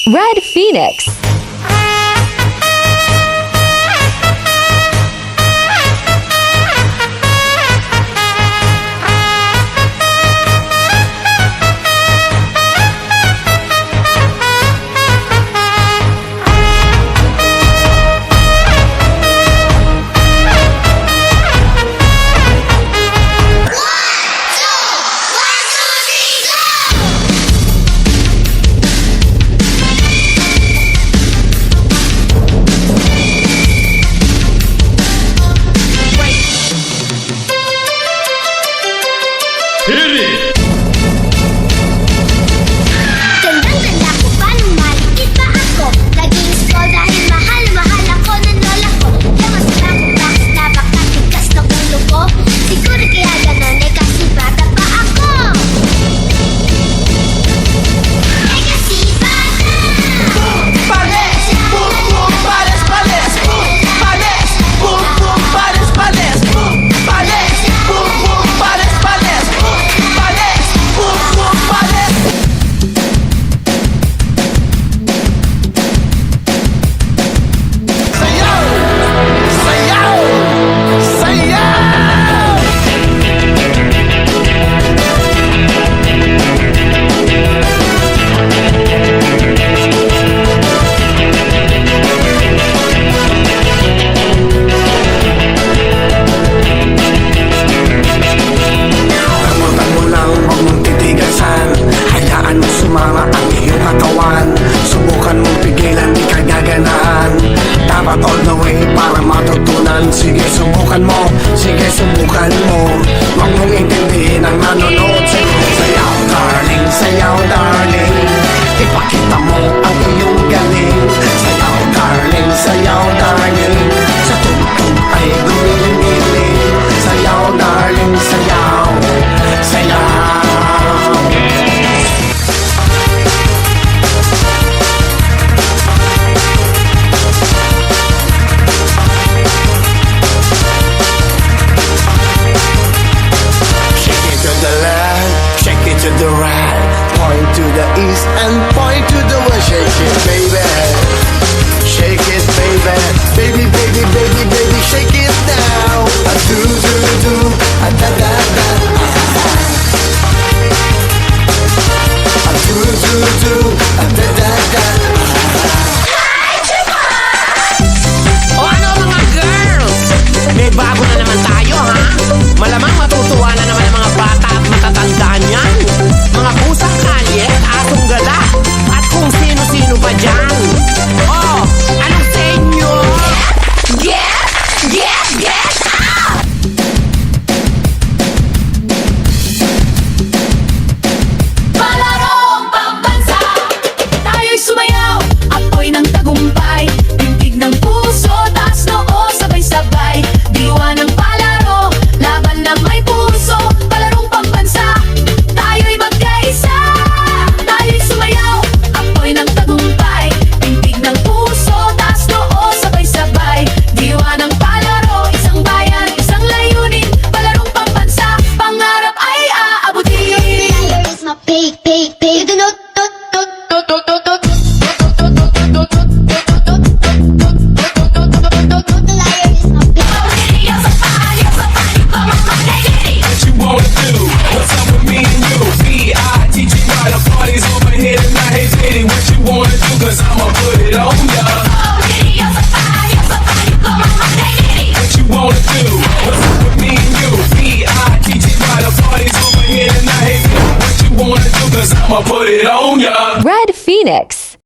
Red Phoenix. Gandang-ganda ko pa nung maliit pa ako. Naging school dahil mahal ako ng lola ko. Yaman sa ko bakit na baka tigas ng ulo ko. Siguro kaya ganon eh kasi bata pa ako. Eh kasi bata. Pales! Boom, boom, pales, pales! Boom, pales! Boom, boom, pales, pales! Boom, pales! Boom, boom, pales, pales! Boom, pales! Boom, boom, pales! Sayaw! Sayaw! Sayaw! Kamutan mo lang, huwag mong titigasan. Hayaan mo sumama ang iyong katawan. Subukan mong pigilan, di ka gaganaan. Dapat all the way para matutunan. Sige, subukan mo, sige, subukan mo. Huwag mong intindihin ang nanonood sa'yo. Sayaw, darling, sayaw, darling. Ipakita mo ang iyong galing. Sayaw, darling, sayaw, darling. Sa tugtog ay gumiling-giling. Sayaw, darling, sayaw, sayaw. Shake it to the left, shake it to the right. Point to the east and point to the west. Shake it, baby. Shake it, baby. Baby, baby, baby, baby, shake it now. A do, do, do, a da, da, da. A do, do, do, a da, da, da. O ano mga girls? May bago na naman tayo ha? Malamang matutuwa na naman ang mga bata at matatanda niyan. Mga pusang kalye, asong gala, at kung sino-sino pa dyan. Oh, anong sa inyo? Get out! Palarong pambansa, tayo'y sumayaw, apoy ng tagumpay, tindig ng puso, taas noo, sabay-sabay, diwa ng palaro, laban ng may puso, palarong pambansa, tayo'y magkaisa, tayo'y sumayaw, apoy ng tagumpay, tindig ng puso, taas noo, sabay-sabay, diwa ng palaro, isang bayan, isang layunin, palarong pambansa, pangarap ay aabutin. Liar is my pig. You do not. Liar is my pig. What you wanna do? What's up with me and you? B.I.T.G. Why the party's over here tonight? Hey, Diddy, what you wanna do? Cause I'ma put it on ya. What you wanna do? What's up with me and you? B.I.T.G. Why the party's over here tonight? Hey, Diddy, what you wanna do? Cause I'ma put it on ya. Red Phoenix.